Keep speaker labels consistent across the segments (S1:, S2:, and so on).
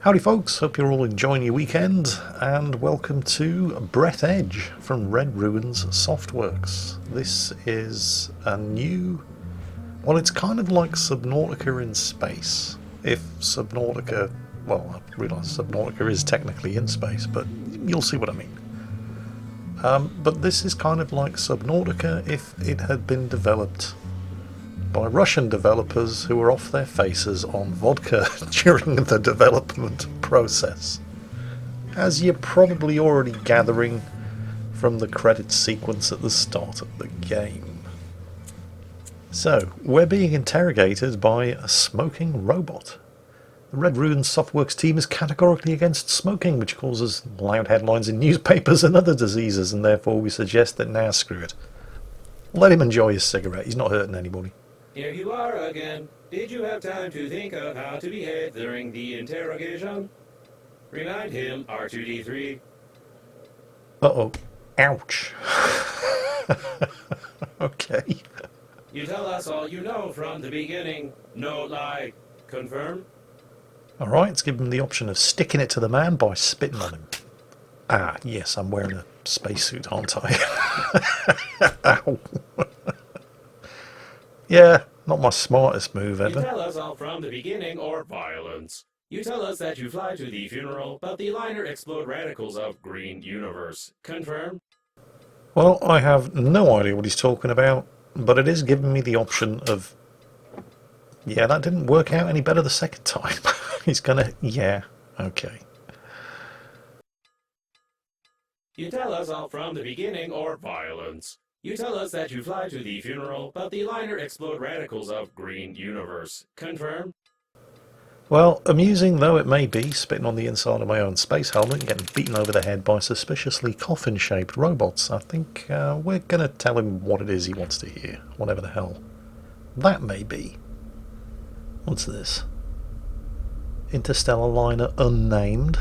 S1: Howdy folks, hope you're all enjoying your weekend, and welcome to Breathedge from Red Ruins Softworks. This is a new... well, it's kind of like Subnautica in space. If Subnautica... well, I realise Subnautica is technically in space, but you'll see what I mean. But this is kind of like Subnautica if it had been developed by Russian developers who were off their faces on vodka during the development process. As you're probably already gathering from the credits sequence at the start of the game. So, we're being interrogated by a smoking robot. The Red Ruins Softworks team is categorically against smoking, which causes loud headlines in newspapers and other diseases, and therefore we suggest that now screw it. Let him enjoy his cigarette, he's not hurting anybody.
S2: Here you are again. Did you have time to think of how to behave during the interrogation? Remind him, R2-D3.
S1: Uh-oh. Ouch. Okay.
S2: You tell us all you know from the beginning. No lie. Confirm?
S1: Alright, let's give him the option of sticking it to the man by spitting on him. Ah, yes, I'm wearing a spacesuit, aren't I? Ow. Yeah, not my smartest move ever.
S2: You tell us all from the beginning or violence. You tell us that you fly to the funeral, but the liner explode radicals of green universe. Confirm?
S1: Well, I have no idea what he's talking about, but it is giving me the option of... yeah, that didn't work out any better the second time. He's gonna... yeah, okay.
S2: You tell us all from the beginning or violence. You tell us that you fly to the funeral, but the liner explode radicals of green universe. Confirm?
S1: Well, amusing though it may be, spitting on the inside of my own space helmet and getting beaten over the head by suspiciously coffin-shaped robots, I think we're going to tell him what it is he wants to hear, whatever the hell that may be. What's this? Interstellar liner unnamed.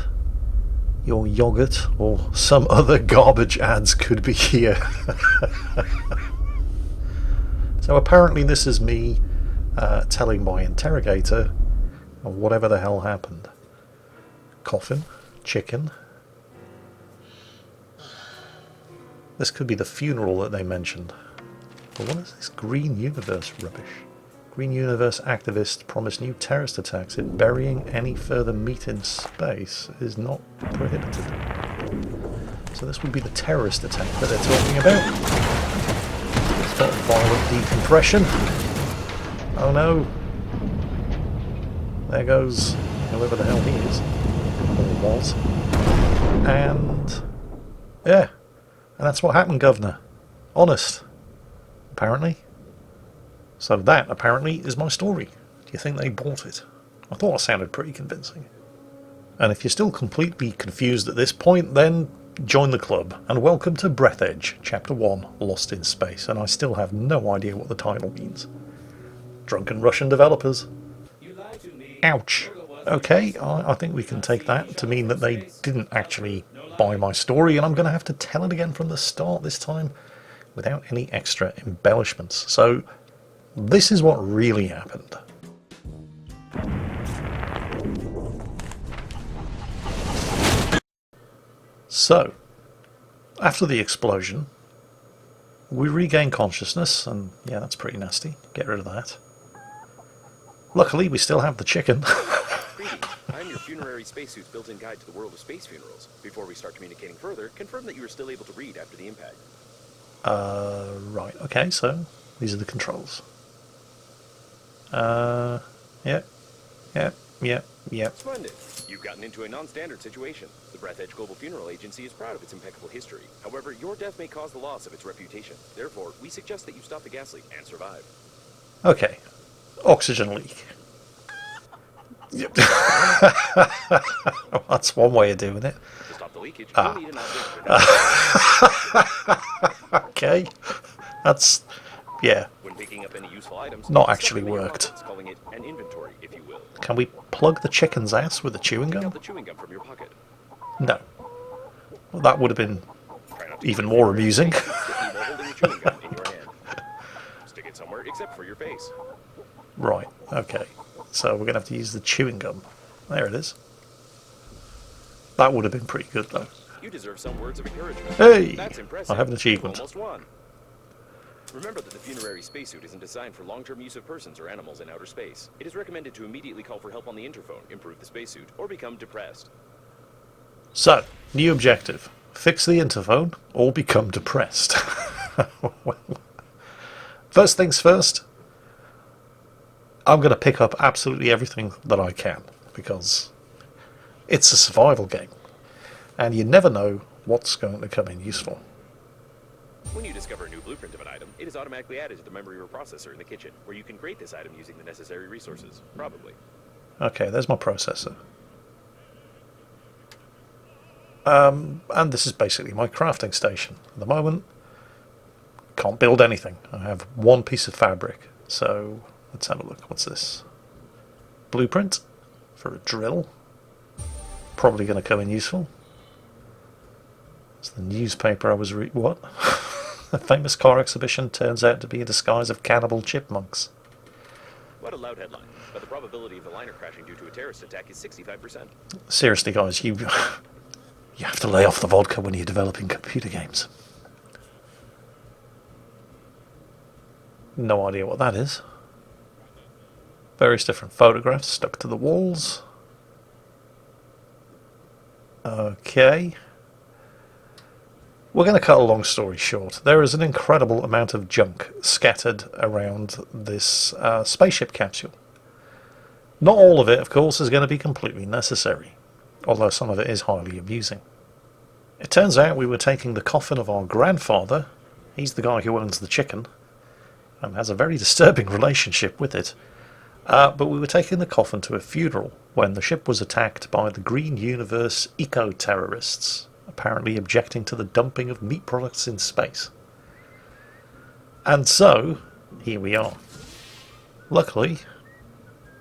S1: Your yogurt or some other garbage ads could be here. So apparently this is me telling my interrogator whatever the hell happened. Coffin, chicken. This could be the funeral that they mentioned. But what is this green universe rubbish? Green universe activists promise new terrorist attacks if burying any further meat in space is not prohibited. So this would be the terrorist attack that they're talking about. It's got violent decompression. Oh no. There goes whoever the hell he is. Or was. And... yeah. And that's what happened, Governor. Honest. Apparently. So that, apparently, is my story. Do you think they bought it? I thought I sounded pretty convincing. And if you're still completely confused at this point, then join the club, and welcome to Breathedge, Chapter 1, Lost in Space, and I still have no idea what the title means. Drunken Russian developers. Ouch. Okay, I think we can take that to mean that they didn't actually buy my story, and I'm going to have to tell it again from the start this time, without any extra embellishments. So... this is what really happened. So, after the explosion, we regain consciousness, and yeah, that's pretty nasty. Get rid of that. Luckily, we still have the chicken.
S3: Greetings. I'm your funerary spacesuit's built-in guide to the world of space funerals. Before we start communicating further, confirm that you are still able to read after the impact.
S1: Right, okay, so these are the controls. Yep.
S3: Splendid. You've gotten into a non-standard situation. The Breathedge Global Funeral Agency is proud of its impeccable history. However, your death may cause the loss of its reputation. Therefore, we suggest that you stop the gas leak and survive.
S1: Okay. Oxygen leak. Yep. That's one way of doing it.
S3: To stop the leakage, you'll need an object.
S1: Okay. That's... yeah.
S3: When picking up any useful items,
S1: Not actually worked.
S3: calling it an inventory, if you will.
S1: Can we plug the chicken's ass with a chewing
S3: Take
S1: gum?
S3: out the chewing gum from your pocket.
S1: No. Well, that would have been
S3: Try not to
S1: even more amusing.
S3: stick while holding the chewing gum in your hand. Stick it somewhere except for your face.
S1: Right, okay. So we're going to have to use the chewing gum. There it is. That would have been pretty good, though.
S3: You deserve some words of encouragement.
S1: Hey!
S3: That's impressive.
S1: I have an achievement.
S3: You almost won. Remember that the funerary spacesuit isn't designed for long-term use of persons or animals in outer space. It is recommended to immediately call for help on the interphone, improve the spacesuit, or become depressed.
S1: So, new objective. Fix the interphone or become depressed. Well, first things first, I'm going to pick up absolutely everything that I can, because it's a survival game, and you never know what's going to come in useful.
S3: When you discover a new blueprint of an item, it is automatically added to the memory processor in the kitchen, where you can create this item using the necessary resources, probably.
S1: Okay, there's my processor. And this is basically my crafting station. At the moment, can't build anything. I have one piece of fabric. So, let's have a look. What's this? Blueprint for a drill. Probably going to come in useful. It's the newspaper I was what? A famous car exhibition turns out to be a disguise of cannibal chipmunks.
S3: What a loud headline. But the probability of the liner crashing due to a terrorist attack is 65%.
S1: Seriously, guys, you have to lay off the vodka when you're developing computer games. No idea what that is. Various different photographs stuck to the walls. Okay. We're going to cut a long story short. There is an incredible amount of junk scattered around this spaceship capsule. Not all of it, of course, is going to be completely necessary, although some of it is highly amusing. It turns out we were taking the coffin of our grandfather. He's the guy who owns the chicken and has a very disturbing relationship with it. But we were taking the coffin to a funeral when the ship was attacked by the Green Universe eco-terrorists, apparently objecting to the dumping of meat products in space. And so, here we are. Luckily,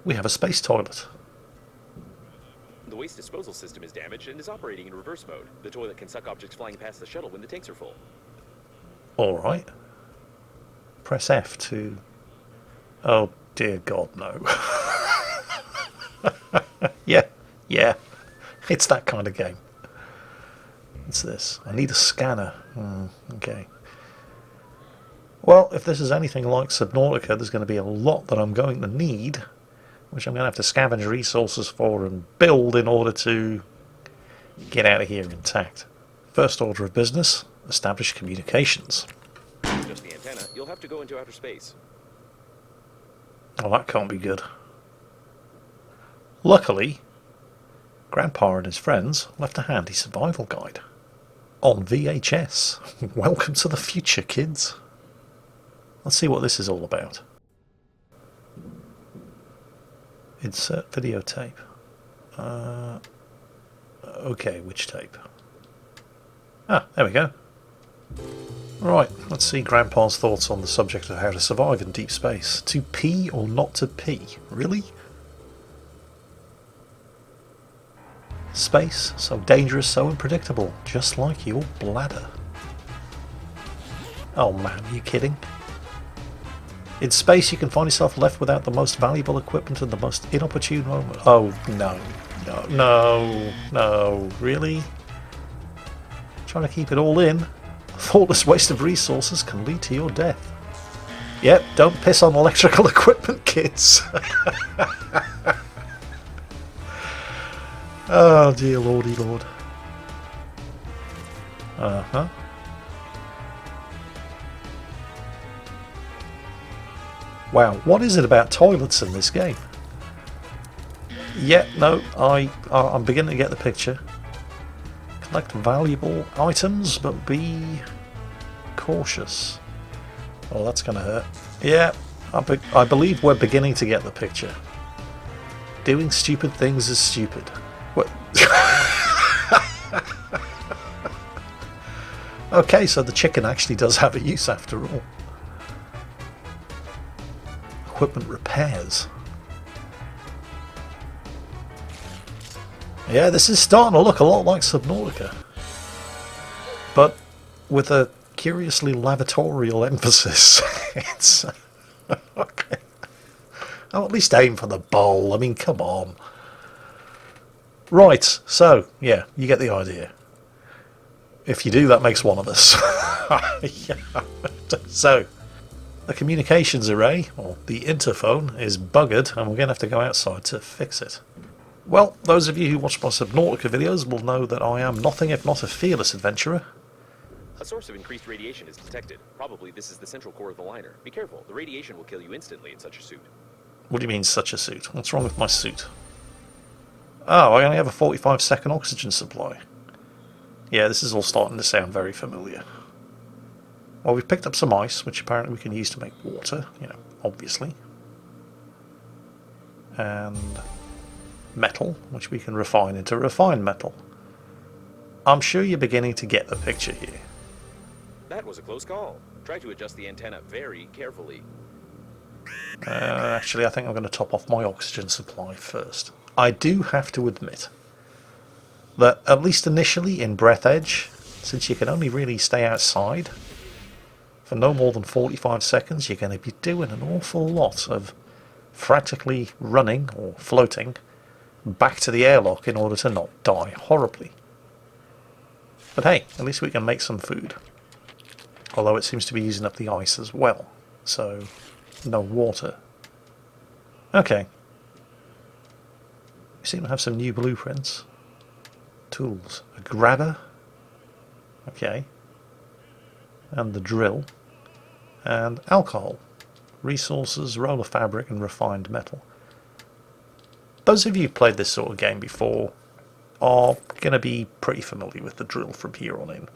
S1: we have a space toilet.
S3: The waste disposal system is damaged and is operating in reverse mode. The toilet can suck objects flying past the shuttle when the tanks are full.
S1: Alright. Press F to... Oh dear God, no. Yeah. It's that kind of game. What's this? I need a scanner. Okay. Well, if this is anything like Subnautica, there's going to be a lot that I'm going to need, which I'm going to have to scavenge resources for and build in order to get out of here intact. First order of business, establish communications.
S3: Just the antenna, you'll have to go into outer space.
S1: Oh, that can't be good. Luckily, Grandpa and his friends left a handy survival guide. On VHS. Welcome to the future, kids. Let's see what this is all about. Insert videotape. Okay, which tape? Ah, there we go. Right, let's see Grandpa's thoughts on the subject of how to survive in deep space. To pee or not to pee? Really? Space, so dangerous, so unpredictable, just like your bladder. Oh man, are you kidding? In space you can find yourself left without the most valuable equipment at the most inopportune moment. Oh no, really? Trying to keep it all in? A thoughtless waste of resources can lead to your death. Yep, don't piss on electrical equipment, kids. Oh dear lordy lord. Uh-huh. Wow, what is it about toilets in this game? Yeah, no, I'm beginning to get the picture. Collect valuable items, but be cautious. Oh, that's going to hurt. Yeah, I believe we're beginning to get the picture. Doing stupid things is stupid. What? Okay, so the chicken actually does have a use after all. Equipment repairs. Yeah, this is starting to look a lot like Subnautica, but with a curiously lavatorial emphasis. It's okay. Oh, at least aim for the bowl. I mean, come on. Right, so, yeah, you get the idea. If you do, that makes one of us. Yeah. So, the communications array, or the interphone, is buggered, and we're going to have to go outside to fix it. Well, those of you who watch my Subnautica videos will know that I am nothing if not a fearless adventurer.
S3: A source of increased radiation is detected. Probably this is the central core of the liner. Be careful, the radiation will kill you instantly in such a suit.
S1: What do you mean, such a suit? What's wrong with my suit? Oh, I only have a 45-second oxygen supply. Yeah, this is all starting to sound very familiar. Well, we've picked up some ice, which apparently we can use to make water, you know, obviously. And metal, which we can refine into refined metal. I'm sure you're beginning to get the picture here.
S3: That was a close call. Try to adjust the antenna very carefully.
S1: Actually, I think I'm going to top off my oxygen supply first. I do have to admit that, at least initially in Breathedge, since you can only really stay outside for no more than 45 seconds, you're going to be doing an awful lot of frantically running or floating back to the airlock in order to not die horribly. But hey, at least we can make some food. Although it seems to be using up the ice as well, so no water. Okay. We seem to have some new blueprints. Tools. A grabber. Okay. And the drill. And alcohol. Resources, roller fabric, and refined metal. Those of you who've played this sort of game before are going to be pretty familiar with the drill from here on in.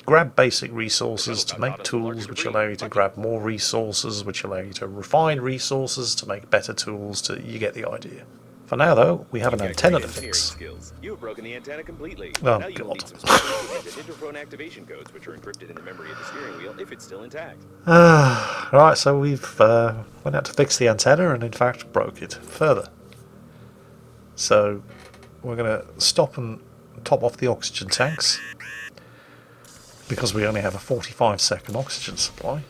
S1: Grab basic resources to make tools, which allow you to grab more resources, which allow you to refine resources to make better tools. You get the idea. For now, though, we have an antenna to fix.
S3: You have broken the antenna completely.
S1: Oh,
S3: now you will
S1: God.
S3: need some special interphone activation codes, which are encrypted in the memory of the steering wheel if it's still intact.
S1: Right, so we've went out to fix the antenna and in fact broke it further. So we're going to stop and top off the oxygen tanks, because we only have a 45-second oxygen supply,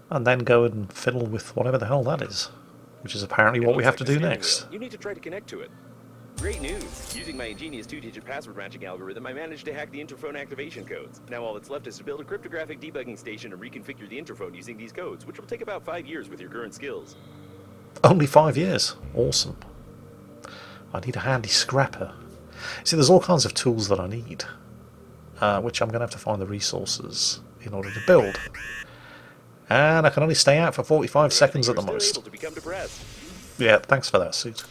S1: and then go and fiddle with whatever the hell that is, which is apparently what we have to do next.
S3: You need to try to connect to it. Great news! Using my ingenious 2-digit password matching algorithm, I managed to hack the interphone activation codes. Now all that's left is to build a cryptographic debugging station and reconfigure the interphone using these codes, which will take about 5 years with your current skills.
S1: Only 5 years? Awesome. I need a handy scrapper. See, there's all kinds of tools that I need, which I'm going to have to find the resources in order to build. And I can only stay out for 45 seconds at the most.
S3: Able to become depressed.
S1: Yeah, thanks for that, suit.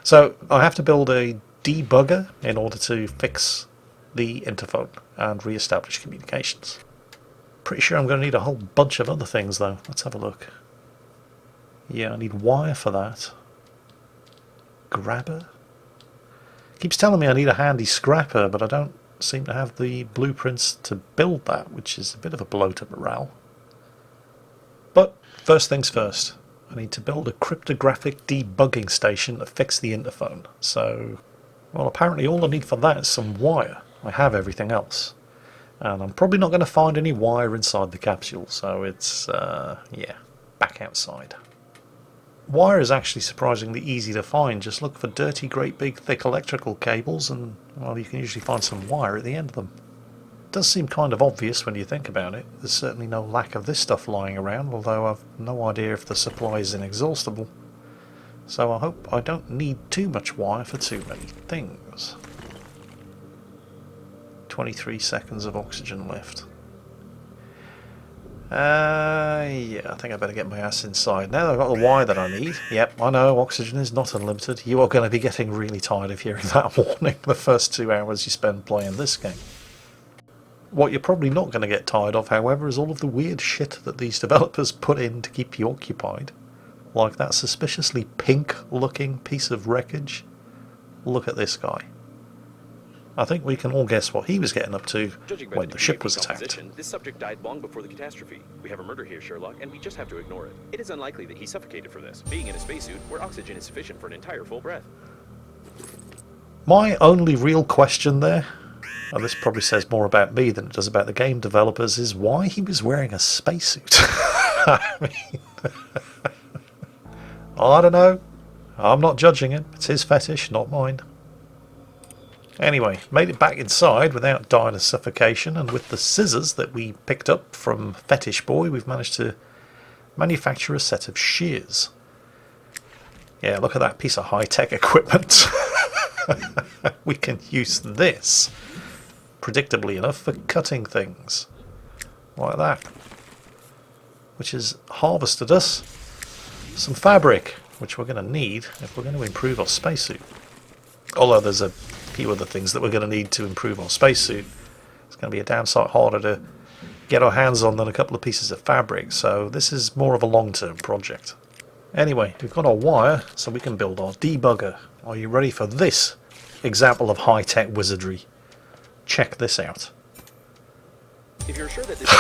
S1: So I have to build a debugger in order to fix the interphone and re-establish communications. Pretty sure I'm going to need a whole bunch of other things, though. Let's have a look. Yeah, I need wire for that. Grabber? Keeps telling me I need a handy scrapper, but I don't seem to have the blueprints to build that, which is a bit of a blow to morale. But first things first, I need to build a cryptographic debugging station to fix the interphone. So, well, apparently all I need for that is some wire. I have everything else. And I'm probably not going to find any wire inside the capsule, so it's, yeah, back outside. Wire is actually surprisingly easy to find. Just look for dirty, great big thick electrical cables and, well, you can usually find some wire at the end of them. It does seem kind of obvious when you think about it. There's certainly no lack of this stuff lying around, although I've no idea if the supply is inexhaustible. So I hope I don't need too much wire for too many things. 23 seconds of oxygen left. Yeah, I think I better get my ass inside. Now that I've got the wire that I need. Yep, I know, oxygen is not unlimited. You are going to be getting really tired of hearing that warning the first 2 hours you spend playing this game. What you're probably not going to get tired of, however, is all of the weird shit that these developers put in to keep you occupied. Like that suspiciously pink-looking piece of wreckage. Look at this guy. I think we can all guess what he was getting up to when the ship was attacked.
S3: This subject died long before the catastrophe. We have a murder here, Sherlock, and we just have to ignore it. It is unlikely that he suffocated for this, being in a spacesuit where oxygen is sufficient for an entire full breath.
S1: My only real question there, and this probably says more about me than it does about the game developers, is why he was wearing a spacesuit. I mean, I don't know. I'm not judging it. It's his fetish, not mine. Anyway, made it back inside without dying of suffocation, and with the scissors that we picked up from Fetish Boy, we've managed to manufacture a set of shears. Yeah, look at that piece of high-tech equipment. We can use this, predictably enough, for cutting things. Like that. Which has harvested us some fabric, which we're going to need if we're going to improve our spacesuit. Although there's a few other things that we're going to need to improve our spacesuit. It's going to be a damn sight harder to get our hands on than a couple of pieces of fabric, so this is more of a long-term project. Anyway, we've got our wire, so we can build our debugger. Are you ready for this example of high-tech wizardry? Check this out.
S3: If you're sure that this is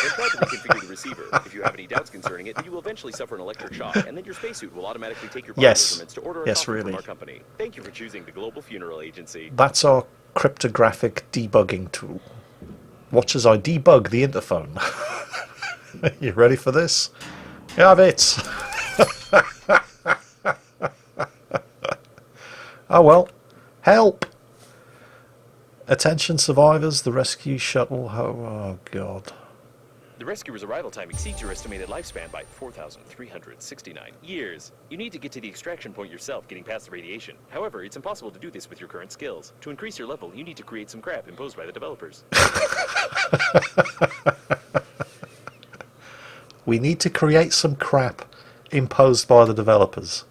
S3: then try to reconfigure the receiver. If you have any doubts concerning it, then you will eventually suffer an electric shock, and then your spacesuit will automatically take your body measurements to order a coffin from our company. Thank you for choosing the Global Funeral Agency.
S1: That's our cryptographic debugging tool. Watch as I debug the interphone. You ready for this? Have it! Oh well. Help! Attention survivors, the rescue shuttle... Oh god.
S3: The rescuer's arrival time exceeds your estimated lifespan by 4,369 years. You need to get to the extraction point yourself, getting past the radiation. However, it's impossible to do this with your current skills. To increase your level, you need to create some crap imposed by the developers.
S1: We need to create some crap imposed by the developers.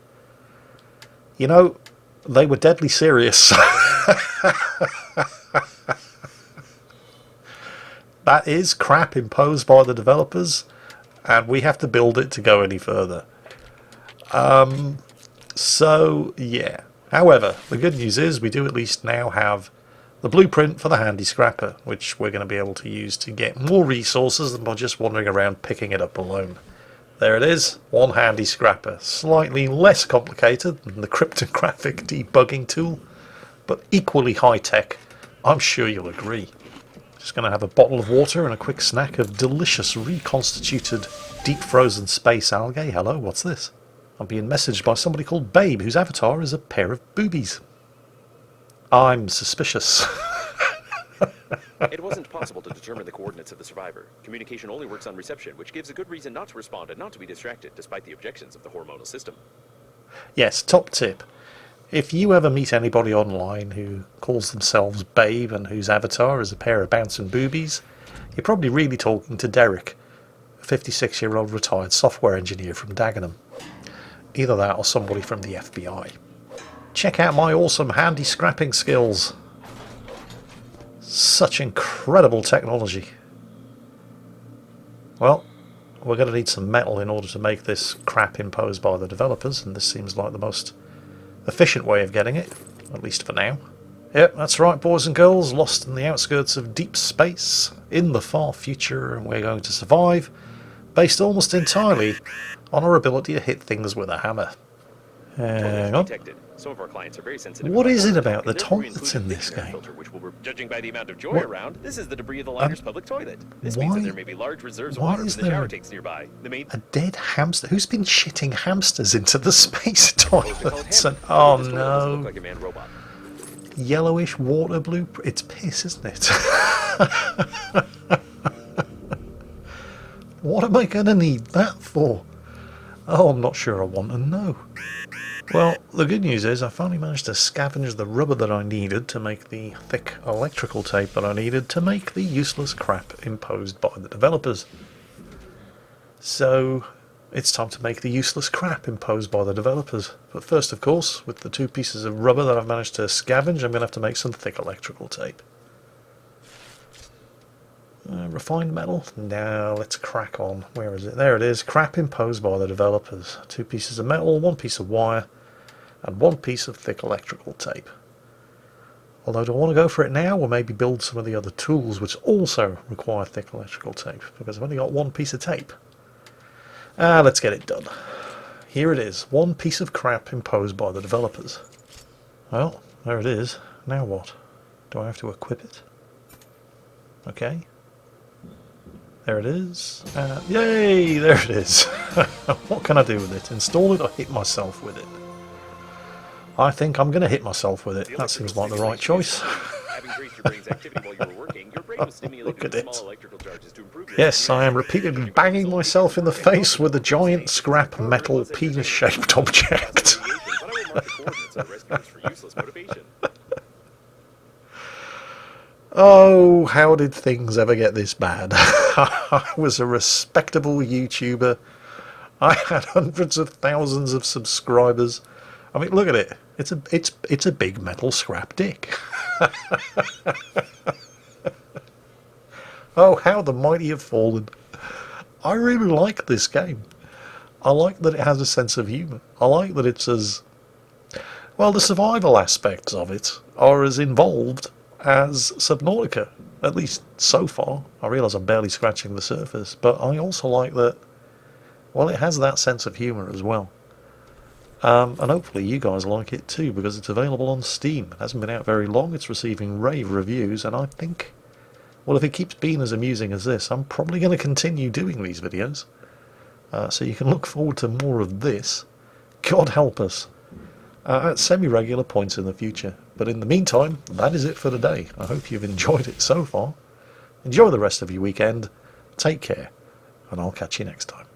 S1: You know, they were deadly serious. That is crap imposed by the developers, and we have to build it to go any further. So, yeah. However, the good news is we do at least now have the blueprint for the handy scrapper, which we're going to be able to use to get more resources than by just wandering around picking it up alone. There it is, one handy scrapper. Slightly less complicated than the cryptographic debugging tool, but equally high-tech. I'm sure you'll agree. Just going to have a bottle of water and a quick snack of delicious reconstituted deep frozen space algae. Hello, what's this? I'm being messaged by somebody called Babe, whose avatar is a pair of boobies. I'm suspicious.
S3: It wasn't possible to determine the coordinates of the survivor. Communication only works on reception, which gives a good reason not to respond and not to be distracted, despite the objections of the hormonal system.
S1: Yes, top tip. If you ever meet anybody online who calls themselves Babe and whose avatar is a pair of bouncing boobies, you're probably really talking to Derek, a 56-year-old retired software engineer from Dagenham. Either that or somebody from the FBI. Check out my awesome handy scrapping skills. Such incredible technology. Well, we're going to need some metal in order to make this crap imposed by the developers, and this seems like the most efficient way of getting it, at least for now. Yep, that's right, boys and girls, lost in the outskirts of deep space, in the far future, and we're going to survive, based almost entirely on our ability to hit things with a hammer. Hang on.
S3: Some of our clients are very sensitive.
S1: What is it about the toilets in this game?
S3: Which will, judging by the amount of joy around, this is the debris of the liner's public toilet. This means that there may be large reserves of water from the shower tanks nearby.
S1: A dead hamster? Who's been shitting hamsters into the space toilets? And, oh no.
S3: Like a man robot.
S1: Yellowish water blue. It's piss, isn't it? What am I going to need that for? Oh, I'm not sure I want to know. Well, the good news is I finally managed to scavenge the rubber that I needed to make the thick electrical tape that I needed to make the useless crap imposed by the developers. So, it's time to make the useless crap imposed by the developers. But first, of course, with the 2 pieces of rubber that I've managed to scavenge, I'm going to have to make some thick electrical tape. Refined metal? Now let's crack on. Where is it? There it is. Crap imposed by the developers. 2 pieces of metal, 1 piece of wire, and 1 piece of thick electrical tape. Although, do I want to go for it now, or maybe build some of the other tools which also require thick electrical tape? Because I've only got 1 piece of tape. Let's get it done. Here it is. 1 piece of crap imposed by the developers. Well, there it is. Now what? Do I have to equip it? Okay. There it is. Yay! There it is. What can I do with it? Install it or hit myself with it? I think I'm going to hit myself with it. That seems like the right choice.
S3: Having traced your brain's activity while you were working, your brain was stimulated
S1: Look
S3: with
S1: at
S3: small
S1: it.
S3: electrical charges to improve your
S1: Yes, I am
S3: memory.
S1: repeatedly banging myself in the face with a giant scrap metal penis-shaped object.
S3: But I will mark the coordinates on rescuers for useless motivation.
S1: Oh, how did things ever get this bad? I was a respectable YouTuber. I had hundreds of thousands of subscribers. I mean, look at it. It's a big metal scrap dick. Oh, how the mighty have fallen. I really like this game. I like that it has a sense of humour. I like that it's as... well, the survival aspects of it are as involved as Subnautica, at least so far. I realise I'm barely scratching the surface, but I also like that, well, it has that sense of humour as well. And hopefully you guys like it too, because it's available on Steam. It hasn't been out very long, it's receiving rave reviews, and I think, well, if it keeps being as amusing as this, I'm probably going to continue doing these videos. So you can look forward to more of this, God help us, at semi-regular points in the future. But in the meantime, that is it for today. I hope you've enjoyed it so far. Enjoy the rest of your weekend, take care, and I'll catch you next time.